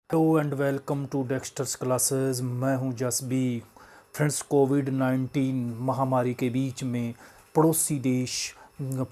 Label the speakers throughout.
Speaker 1: Hello and welcome to Dexter's classes. मैं हूं जसबी। Friends, कोविड-19 महामारी के बीच में पड़ोसी देश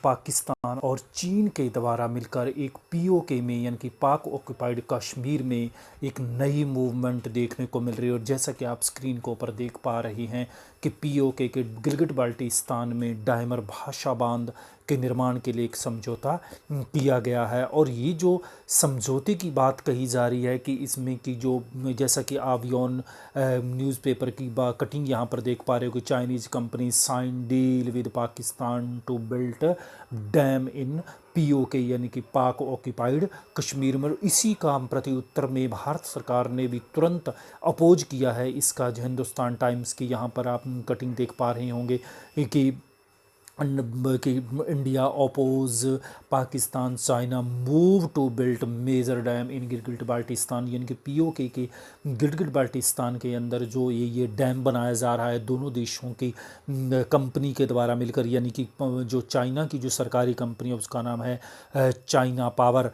Speaker 1: पाकिस्तान और चीन के द्वारा मिलकर एक पीओके में यानी कि पाक ऑक्युपाइड कश्मीर में एक नई मूवमेंट देखने को मिल रही है। और जैसा कि आप स्क्रीन को ऊपर देख पा रहे हैं कि पीओके के गिलगिट बाल्टिस्तान में डायमर भाषा बांध के निर्माण के लिए एक समझौता किया गया है। और ये जो समझौते की बात कही जा रही है कि इसमें की जो जैसा कि आप यौन न्यूज़पेपर की कटिंग यहाँ पर देख पा रहे हो कि Chinese company sign deal with Pakistan to built dam in PoK यानी कि पाक ऑक्युपाइड कश्मीर में। इसी का प्रति उत्तर में भारत सरकार ने भी तुरंत अपोज किया है इसका। जो हिंदुस्तान टाइम्स की यहाँ पर आप कटिंग देख पा रहे होंगे कि India oppose Pakistan China move to built major dam in Gilgit Baltistan यानी कि पीओके के गिलगिट बाल्टिस्तान के अंदर जो ये डैम बनाया जा रहा है दोनों देशों की कंपनी के द्वारा मिलकर, यानी कि जो चाइना की जो सरकारी कंपनी है उसका नाम है चाइना पावर,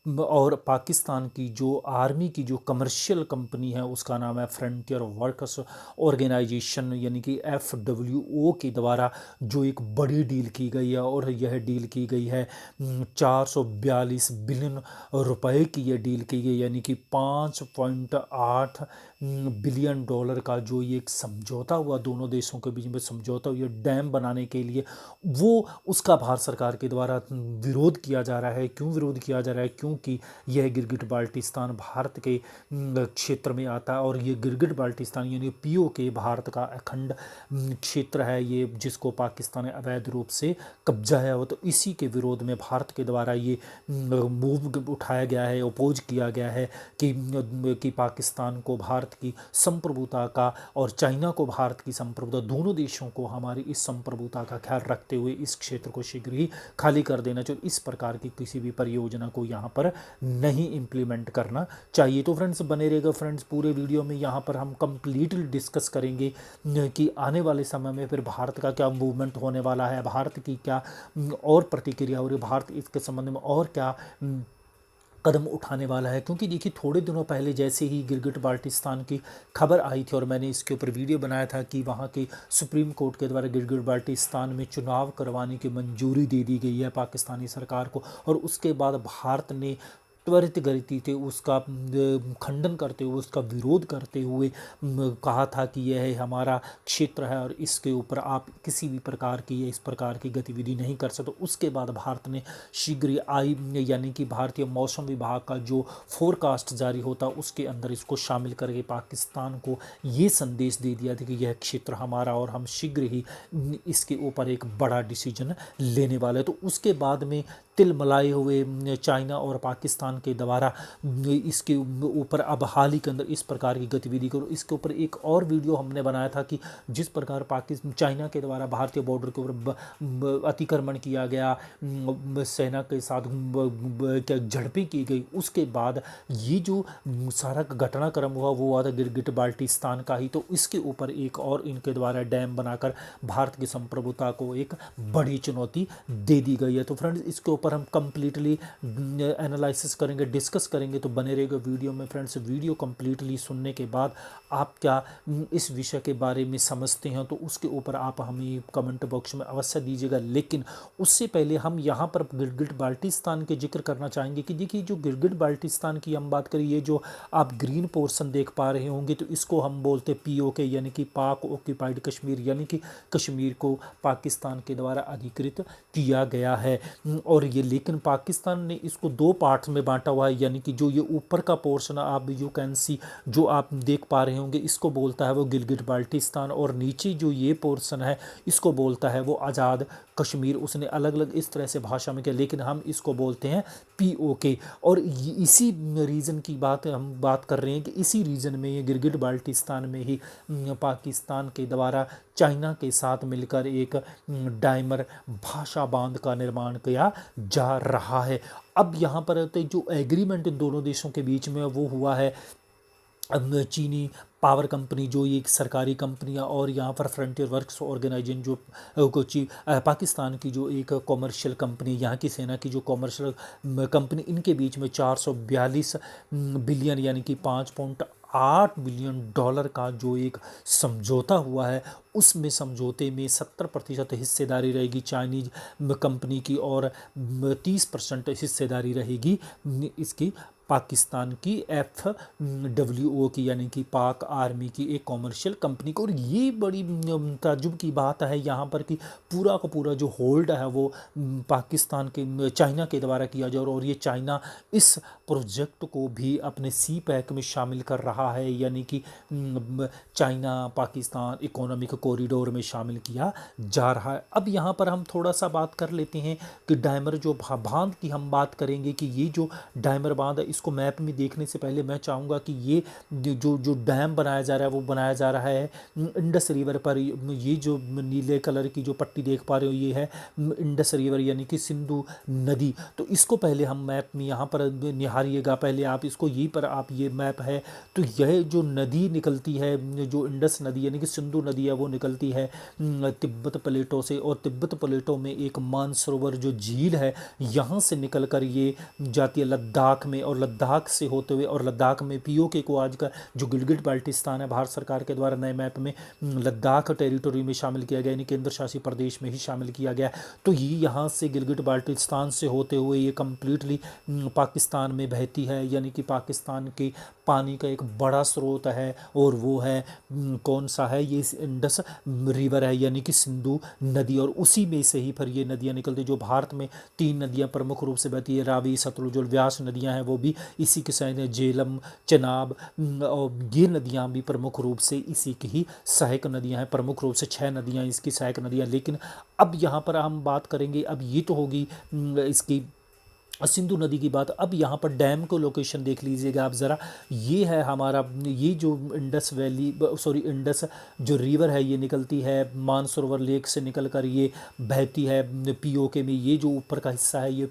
Speaker 1: और पाकिस्तान की जो आर्मी की जो कमर्शियल कंपनी है उसका नाम है फ्रंटियर वर्कर्स ऑर्गेनाइजेशन यानी कि FWO के द्वारा जो एक बड़ी डील की गई है। और यह डील की गई है 442 बिलियन रुपए की यह डील की गई, यानी कि 5.8 बिलियन डॉलर का जो ये एक समझौता हुआ दोनों देशों के बीच में समझौता हुआ डैम बनाने के लिए, वो उसका भारत सरकार के द्वारा विरोध किया जा रहा है। क्यों विरोध किया जा रहा है? क्योंकि यह गिलगिट बाल्टिस्तान भारत के क्षेत्र में आता है और ये गिलगिट बाल्टिस्तान यानी पीओके भारत का अखंड क्षेत्र है ये, जिसको पाकिस्तान ने अवैध रूप से कब्जा है। वो तो इसी के विरोध में भारत के द्वारा ये मूव उठाया गया है, अपोज किया गया है कि पाकिस्तान को भारत की संप्रभुता का और चाइना को भारत की संप्रभुता, दोनों देशों को हमारी इस संप्रभुता का ख्याल रखते हुए इस क्षेत्र को शीघ्र ही खाली कर देना चाहिए। इस प्रकार की किसी भी परियोजना को यहाँ पर नहीं इम्प्लीमेंट करना चाहिए। तो फ्रेंड्स बने रहेगा फ्रेंड्स, पूरे वीडियो में यहाँ पर हम कंप्लीटली डिस्कस करेंगे कि आने वाले समय में फिर भारत का क्या मूवमेंट होने वाला है, भारत की क्या और प्रतिक्रिया हो रही है, भारत इसके संबंध में और क्या कदम उठाने वाला है। क्योंकि देखिए थोड़े दिनों पहले जैसे ही गिलगिट बाल्टिस्तान की खबर आई थी और मैंने इसके ऊपर वीडियो बनाया था कि वहाँ के सुप्रीम कोर्ट के द्वारा गिलगिट बाल्टिस्तान में चुनाव करवाने की मंजूरी दे दी गई है पाकिस्तानी सरकार को। और उसके बाद भारत ने त्वरित गति से उसका खंडन करते हुए, उसका विरोध करते हुए कहा था कि यह हमारा क्षेत्र है और इसके ऊपर आप किसी भी प्रकार की इस प्रकार की गतिविधि नहीं कर सकते। उसके बाद भारत ने शीघ्र यानी कि भारतीय मौसम विभाग का जो फोरकास्ट जारी होता उसके अंदर इसको शामिल करके पाकिस्तान को ये संदेश दे दिया था कि यह क्षेत्र हमारा और हम शीघ्र ही इसके ऊपर एक बड़ा डिसीजन लेने वाले। तो उसके बाद में तिलमिलाए हुए चाइना और पाकिस्तान के द्वारा इसके ऊपर अब हाल ही के अंदर इस प्रकार की गतिविधि करो। इसके ऊपर एक और वीडियो हमने बनाया था कि जिस प्रकार पाकिस्तान चाइना के द्वारा भारतीय बॉर्डर के ऊपर अतिक्रमण किया गया, सेना के साथ क्या झड़पें की गई, उसके बाद ये जो सारा घटनाक्रम हुआ वो हुआ था गिलगिट बाल्टिस्तान का ही। तो इसके ऊपर एक और इनके द्वारा डैम बनाकर भारत की संप्रभुता को एक बड़ी चुनौती दे दी गई है। तो फ्रेंड्स इसके ऊपर हम कंप्लीटली एनालिसिस करेंगे, डिस्कस करेंगे, तो बने रहेगा वीडियो में। फ्रेंड्स वीडियो कंप्लीटली सुनने के बाद आप क्या इस विषय के बारे में समझते हैं तो उसके ऊपर आप हमें कमेंट बॉक्स में अवश्य दीजिएगा। लेकिन उससे पहले हम यहाँ पर गिलगिट बाल्टिस्तान के जिक्र करना चाहेंगे कि देखिए जो गिलगिट बाल्टिस्तान की हम बात करें, ये जो आप ग्रीन पोर्शन देख पा रहे होंगे तो इसको हम बोलते पीओके यानी कि पाक ऑक्युपाइड कश्मीर, यानी कि कश्मीर को पाकिस्तान के द्वारा अधिकृत किया गया है। और ये लेकिन पाकिस्तान ने इसको दो पार्ट्स में बांटा हुआ है, यानी कि जो ये ऊपर का पोर्शन आप यू कैन सी जो आप देख पा रहे होंगे इसको बोलता है वो गिलगिट बाल्टिस्तान, और नीचे जो ये पोर्शन है इसको बोलता है वो आज़ाद कश्मीर। उसने अलग अलग इस तरह से भाषा में किया लेकिन हम इसको बोलते हैं पीओके। और इसी रीजन की बात हम बात कर रहे हैं कि इसी रीजन में ये गिलगिट बाल्टिस्तान में ही पाकिस्तान के द्वारा चाइना के साथ मिलकर एक डायमर भाषा बांध का निर्माण किया जा रहा है। अब यहाँ पर जो एग्रीमेंट इन दोनों देशों के बीच में वो हुआ है चीनी पावर कंपनी जो ये एक सरकारी कंपनियां और यहाँ पर फ्रंटियर वर्क्स ऑर्गेनाइजेशन जो पाकिस्तान की जो एक कॉमर्शियल कंपनी, यहाँ की सेना की जो कॉमर्शियल कंपनी, इनके बीच में 442 बिलियन यानी कि 5.8 बिलियन डॉलर का जो एक समझौता हुआ है, उसमें समझौते में 70% हिस्सेदारी रहेगी चाइनीज कंपनी की और 30% हिस्सेदारी रहेगी इसकी पाकिस्तान की FWO की यानी कि पाक आर्मी की एक कॉमर्शियल कंपनी को। और ये बड़ी ताज्जुब की बात है यहाँ पर कि पूरा का पूरा जो होल्ड है वो पाकिस्तान के चाइना के द्वारा किया जा रहा है और ये चाइना इस प्रोजेक्ट को भी अपने सी पैक में शामिल कर रहा है, यानी कि चाइना पाकिस्तान इकोनॉमिक कॉरिडोर में शामिल किया जा रहा है। अब यहाँ पर हम थोड़ा सा बात कर लेते हैं कि डायमर जो बांध की हम बात करेंगे कि ये जो डायमर बांध है, इसको मैप में देखने से पहले मैं चाहूँगा कि ये जो जो डैम बनाया जा रहा है वो बनाया जा रहा है इंडस रिवर पर। ये जो नीले कलर की जो पट्टी देख पा रहे हो ये है इंडस रिवर यानी कि सिंधु नदी। तो इसको पहले हम मैप में यहाँ पर निहारिएगा, पहले आप इसको यहीं पर आप ये मैप है तो यह जो नदी निकलती है, जो इंडस नदी यानी कि सिंधु नदी है वो निकलती है तिब्बत प्लेटों से, और तिब्बत प्लेटों में एक मानसरोवर जो झील है यहाँ से निकलकर ये जाती है लद्दाख में, और लद्दाख से होते हुए और लद्दाख में पीओके को आज का जो गिलगिट बाल्टिस्तान है भारत सरकार के द्वारा नए मैप में लद्दाख टेरिटोरी में शामिल किया गया, यानी केंद्र शासित प्रदेश में ही शामिल किया गया। तो ये यहाँ से गिलगिट बाल्टिस्तान से होते हुए ये कम्प्लीटली पाकिस्तान में बहती है, यानी कि पाकिस्तान के पानी का एक बड़ा स्रोत है और वो है कौन सा है, ये इंडस रिवर है यानी कि सिंधु नदी। और उसी में से ही फिर ये नदियाँ निकलती जो भारत में 3 नदियाँ प्रमुख रूप से बहती है, रावी सतलुज और व्यास नदियाँ हैं वो भी इसी के साथ हैं, झेलम चनाब और ये नदियाँ भी प्रमुख रूप से इसी की ही सहायक नदियाँ हैं, प्रमुख रूप से 6 नदियाँ इसकी सहायक नदियाँ। लेकिन अब यहाँ पर हम बात करेंगे, अब ये तो होगी इसकी सिंधु नदी की बात। अब यहाँ पर डैम को लोकेशन देख लीजिएगा आप ज़रा, ये है हमारा ये जो इंडस वैली सॉरी इंडस जो रिवर है ये निकलती है मानसरोवर लेक से निकलकर ये बहती है पीओके में, ये जो ऊपर का हिस्सा है ये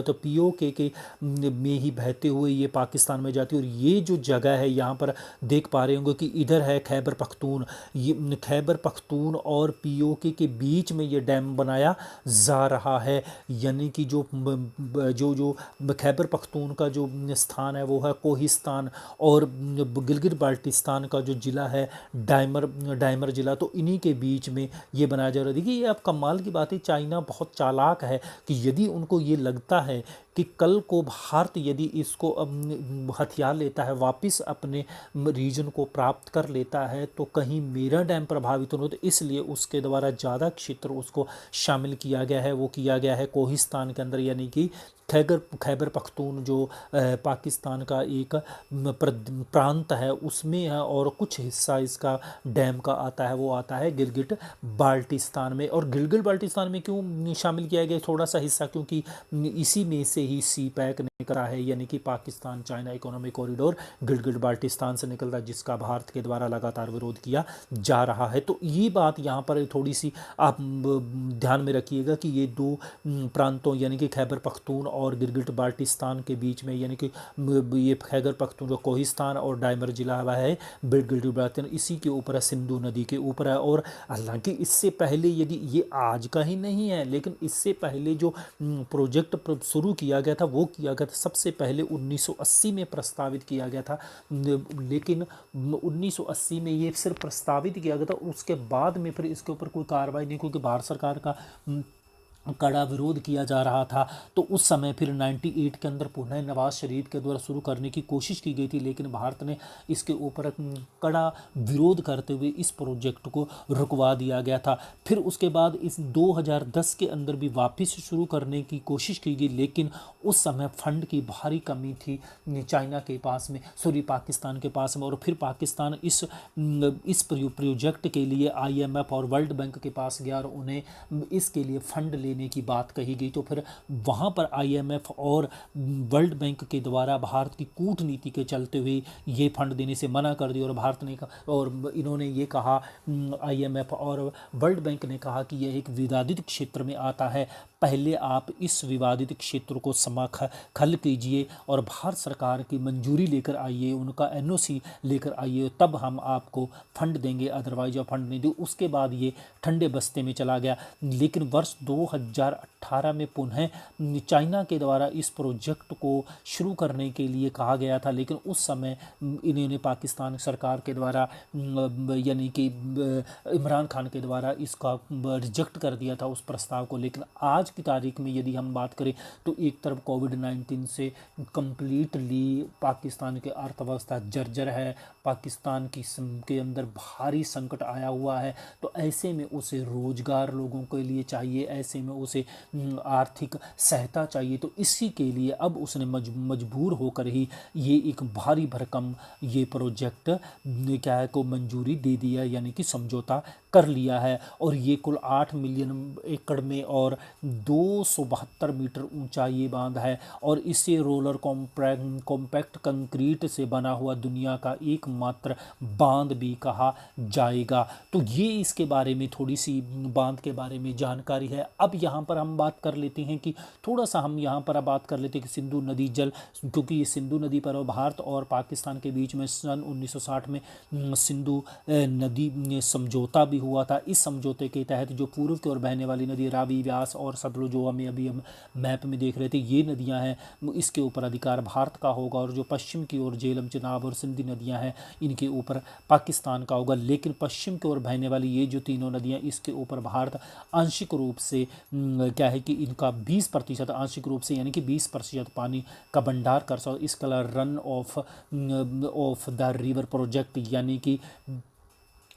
Speaker 1: तो पीओके के में ही बहते हुए ये पाकिस्तान में जाती है। और ये जो जगह है यहाँ पर देख पा रहे होंगे कि इधर है खैबर पख्तून, ये खैबर पख्तून और पीओके के बीच में ये डैम बनाया जा रहा है, यानी कि जो खैबर पख्तून का जो स्थान है वो है कोहिस्तान और गिलगित बाल्टिस्तान का जो ज़िला है डायमर ज़िला, तो इन्हीं के बीच में ये बनाया जा रहा है। देखिए ये अब कमाल की बात है, चाइना बहुत चालाक है कि यदि उनको ये लगता है कि कल को भारत यदि इसको हथियार लेता है वापस अपने रीजन को प्राप्त कर लेता है तो कहीं मेरा डैम प्रभावित हो, तो इसलिए उसके द्वारा ज़्यादा क्षेत्र उसको शामिल किया गया है, वो किया गया है कोहिस्तान के अंदर, यानी कि खैबर पख्तून जो पाकिस्तान का एक प्रांत है उसमें है, और कुछ हिस्सा इसका डैम का आता है वो आता है गिलगिट बाल्टिस्तान में। और गिलगिट बाल्टिस्तान में क्यों शामिल किया गया थोड़ा सा हिस्सा, क्योंकि इसी में से ही सी पैक निकला है, यानी कि Pakistan China economic corridor Gilgit Baltistan से निकलता है जिसका भारत के द्वारा लगातार विरोध किया जा रहा है। तो ये बात यहाँ पर थोड़ी सी आप ध्यान में रखिएगा कि ये दो प्रांतों यानी कि खैबर पख्तून और गिलगिट बाल्टिस्तान के बीच में, यानी कि ये खैबर पख्तून जो कोहिस्तान और डायमर जिला हुआ है गिलगिट बाल्टिस्तान इसी के ऊपर है, सिंधु नदी के ऊपर है। और हालांकि इससे पहले यदि ये आज का ही नहीं है लेकिन इससे पहले जो प्रोजेक्ट शुरू किया गया था वो किया गया था सबसे पहले 1980 में प्रस्तावित किया गया था, लेकिन 1980 में ये सिर्फ प्रस्तावित किया गया था, उसके बाद में फिर इसके ऊपर कोई कार्रवाई नहीं, क्योंकि भारत सरकार का कड़ा विरोध किया जा रहा था। तो उस समय फिर 98 के अंदर पुनः नवाज शरीफ के द्वारा शुरू करने की कोशिश की गई थी, लेकिन भारत ने इसके ऊपर कड़ा विरोध करते हुए इस प्रोजेक्ट को रुकवा दिया गया था। फिर उसके बाद इस 2010 के अंदर भी वापस शुरू करने की कोशिश की गई, लेकिन उस समय फंड की भारी कमी थी चाइना के पास में, सॉरी पाकिस्तान के पास में। और फिर पाकिस्तान इस प्रोजेक्ट के लिए IMF और वर्ल्ड बैंक के पास गया और उन्हें इसके लिए फ़ंड लेने देने की बात कही गई तो फिर वहाँ पर आईएमएफ और वर्ल्ड बैंक के द्वारा भारत की कूटनीति के चलते हुए ये फंड देने से मना कर दिया, और भारत ने कहा, और इन्होंने ये कहा, आईएमएफ और वर्ल्ड बैंक ने कहा कि यह एक विवादित क्षेत्र में आता है, पहले आप इस विवादित क्षेत्र को खल कीजिए और भारत सरकार की मंजूरी लेकर आइए, उनका एनओसी लेकर आइए, तब हम आपको फंड देंगे, अदरवाइज आप फंड नहीं दो। उसके बाद ये ठंडे बस्ते में चला गया। लेकिन वर्ष 2018 में पुनः चाइना के द्वारा इस प्रोजेक्ट को शुरू करने के लिए कहा गया था, लेकिन उस समय इन्होंने पाकिस्तान सरकार के द्वारा यानी कि इमरान खान के द्वारा इसका रिजेक्ट कर दिया था उस प्रस्ताव को। लेकिन आज की तारीख में यदि हम बात करें तो एक तरफ कोविड-19 से कंप्लीटली पाकिस्तान की अर्थव्यवस्था जर्जर है, पाकिस्तान के अंदर भारी संकट आया हुआ है, तो ऐसे में उसे रोजगार लोगों के लिए चाहिए, ऐसे में उसे आर्थिक सहायता चाहिए। तो इसी के लिए अब उसने मजबूर होकर ही ये एक भारी भरकम ये प्रोजेक्ट क्या है को मंजूरी दे दिया, यानी कि समझौता कर लिया है। और ये कुल 8 मिलियन एकड़ में और 272 मीटर ऊंचा ये बांध है, और इसे रोलर कॉम्पैक्ट कंक्रीट से बना हुआ दुनिया का एकमात्र बांध भी कहा जाएगा। तो ये इसके बारे में थोड़ी सी बांध के बारे में जानकारी है। अब यहाँ पर हम बात कर लेते हैं कि थोड़ा सा हम यहाँ पर बात कर लेते हैं कि सिंधु नदी जल, क्योंकि ये सिंधु नदी पर भारत और पाकिस्तान के बीच में सन 1960 में सिंधु नदी समझौता भी हुआ था। इस समझौते के तहत जो पूर्व की ओर बहने वाली नदी रावी, व्यास और सतलुज, जो हमें अभी हम मैप में देख रहे थे, ये नदियां हैं, इसके ऊपर अधिकार भारत का होगा, और जो पश्चिम की ओर झेलम, चिनाब और सिंधी नदियां हैं, इनके ऊपर पाकिस्तान का होगा। लेकिन पश्चिम की ओर बहने वाली ये जो तीनों नदियां, इसके ऊपर भारत आंशिक रूप से क्या है कि इनका 20% आंशिक रूप से यानी कि 20% पानी का भंडार कर सकता। इसका run of the river project यानी कि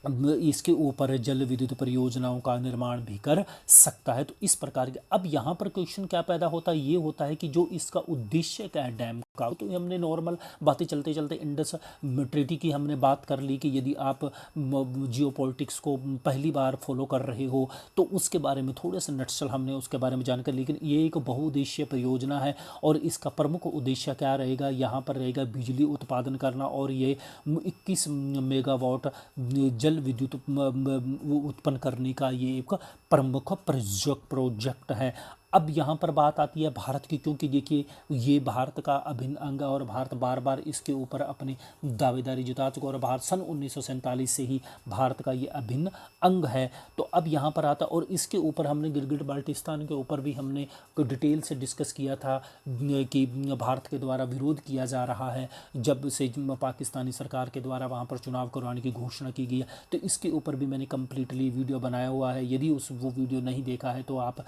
Speaker 1: इसके ऊपर जल विद्युत परियोजनाओं का निर्माण भी कर सकता है। तो इस प्रकार के अब यहाँ पर क्वेश्चन क्या पैदा होता है, ये होता है कि जो इसका उद्देश्य क्या है डैम का। तो हमने नॉर्मल बातें चलते चलते इंडस ट्रीटी की हमने बात कर ली कि यदि आप जियोपॉलिटिक्स को पहली बार फॉलो कर रहे हो तो उसके बारे में थोड़े से नटशल हमने उसके बारे में जानकर। लेकिन ये एक बहुउद्देशीय परियोजना है और इसका प्रमुख उद्देश्य क्या रहेगा, यहाँ पर रहेगा बिजली उत्पादन करना, और ये 21 मेगावाट जल विद्युत उत्पन्न करने का ये एक प्रमुख प्रोजेक्ट है। अब यहाँ पर बात आती है भारत की, क्योंकि देखिए ये भारत का अभिन्न अंग है और भारत बार बार इसके ऊपर अपनी दावेदारी जता चुका, और भारत सन 1947 से ही भारत का ये अभिन्न अंग है। तो अब यहाँ पर आता, और इसके ऊपर हमने गिलगिट बाल्टिस्तान के ऊपर भी हमने डिटेल से डिस्कस किया था कि भारत के द्वारा विरोध किया जा रहा है जब से पाकिस्तानी सरकार के द्वारा वहाँ पर चुनाव करवाने की घोषणा की गई है। तो इसके ऊपर भी मैंने कम्प्लीटली वीडियो बनाया हुआ है, यदि वो वीडियो नहीं देखा है तो आप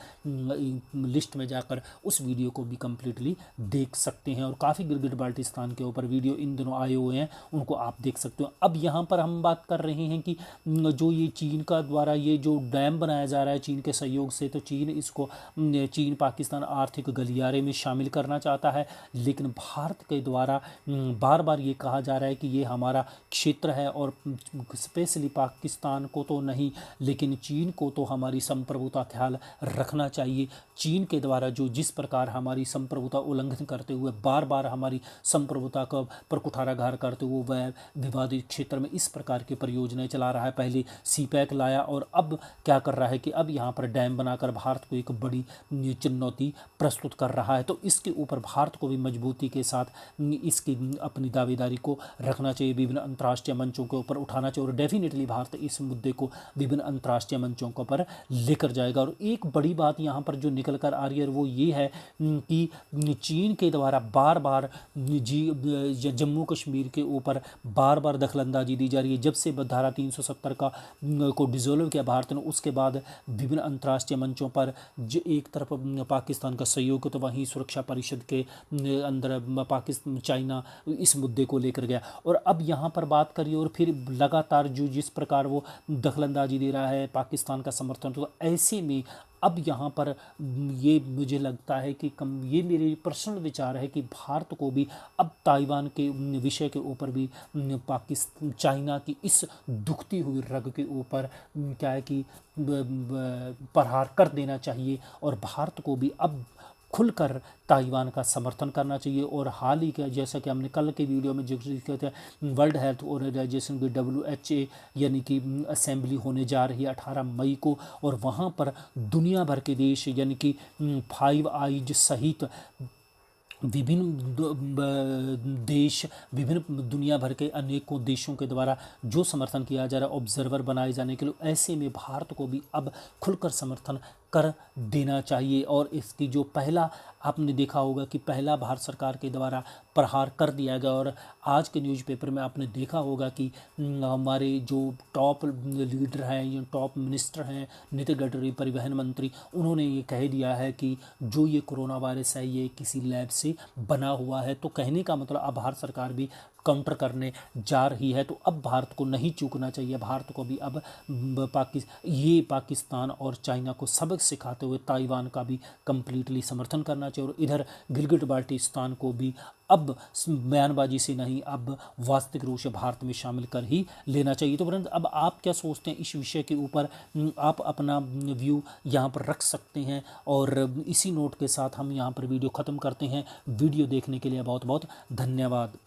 Speaker 1: लिस्ट में जाकर उस वीडियो को भी कम्प्लीटली देख सकते हैं। और काफ़ी गिलगिट बाल्टिस्तान के ऊपर वीडियो इन दिनों आए हुए हैं, उनको आप देख सकते हो। अब यहाँ पर हम बात कर रहे हैं कि जो ये चीन का द्वारा ये जो डैम बनाया जा रहा है चीन के सहयोग से, तो चीन पाकिस्तान आर्थिक गलियारे में शामिल करना चाहता है। लेकिन भारत के द्वारा बार बार ये कहा जा रहा है कि ये हमारा क्षेत्र है, और स्पेशली पाकिस्तान को तो नहीं लेकिन चीन को तो हमारी संप्रभुता ख्याल रखना चाहिए। चीन के द्वारा जो जिस प्रकार हमारी संप्रभुता उल्लंघन करते हुए बार बार हमारी संप्रभुता का पर कुठाराघात करते हुए वह विवादित क्षेत्र में इस प्रकार की परियोजनाएं चला रहा है। पहले सीपैक लाया और अब क्या कर रहा है कि अब यहाँ पर डैम बनाकर भारत को एक बड़ी चुनौती प्रस्तुत कर रहा है। तो इसके ऊपर भारत को भी मजबूती के साथ इसकी अपनी दावेदारी को रखना चाहिए, विभिन्न अंतर्राष्ट्रीय मंचों के ऊपर उठाना चाहिए, और डेफिनेटली भारत इस मुद्दे को विभिन्न अंतर्राष्ट्रीय मंचों के ऊपर लेकर जाएगा। और एक बड़ी बात यहाँ पर जो निकल कर आ रही है वो ये है कि चीन के द्वारा बार बार जम्मू कश्मीर के ऊपर बार बार दखलंदाजी दी जा रही है। जब से धारा 370 को डिसॉल्व किया भारत ने, उसके बाद विभिन्न अंतर्राष्ट्रीय मंचों पर जो एक तरफ पाकिस्तान का सहयोग तो वहीं सुरक्षा परिषद के अंदर पाकिस्तान चाइना इस मुद्दे को लेकर गया। और अब यहाँ पर बात करिए और फिर लगातार जो जिस प्रकार वो दखलंदाजी दे रहा है पाकिस्तान का समर्थन, तो ऐसे में अब यहाँ पर ये मुझे लगता है कि ये मेरे पर्सनल विचार है कि भारत को भी अब ताइवान के विषय के ऊपर भी पाकिस्तान चाइना की इस दुखती हुई रग के ऊपर क्या है कि प्रहार कर देना चाहिए और भारत को भी अब खुलकर ताइवान का समर्थन करना चाहिए। और हाल ही का जैसा कि हमने कल के वीडियो में जिक्र किया था, वर्ल्ड हेल्थ ऑर्गेनाइजेशन की WHO यानी कि असेंबली होने जा रही है 18 मई को, और वहाँ पर दुनिया भर के देश यानी कि फाइव आइज सहित विभिन्न देश, विभिन्न दुनिया भर के अनेकों देशों के द्वारा जो समर्थन किया जा रहा है ऑब्जर्वर बनाए जाने के लिए, ऐसे में भारत को भी अब खुलकर समर्थन कर देना चाहिए। और इसकी जो पहला आपने देखा होगा कि पहला भारत सरकार के द्वारा प्रहार कर दिया गया, और आज के न्यूज़पेपर में आपने देखा होगा कि हमारे जो टॉप लीडर हैं या टॉप मिनिस्टर हैं, नितिन गडकरी परिवहन मंत्री, उन्होंने ये कह दिया है कि जो ये कोरोना वायरस है ये किसी लैब से बना हुआ है। तो कहने का मतलब अब भारत सरकार भी काउंटर करने जा रही है। तो अब भारत को नहीं चूकना चाहिए, भारत को भी अब पाकिस्तान और चाइना को सबक सिखाते हुए ताइवान का भी कंप्लीटली समर्थन करना चाहिए। और इधर गिलगिट बाल्टिस्तान को भी अब बयानबाजी से नहीं, अब वास्तविक रूप से भारत में शामिल कर ही लेना चाहिए। तो फ्रेंड्स, अब आप क्या सोचते हैं इस विषय के ऊपर, आप अपना व्यू यहाँ पर रख सकते हैं। और इसी नोट के साथ हम यहाँ पर वीडियो ख़त्म करते हैं। वीडियो देखने के लिए बहुत बहुत धन्यवाद।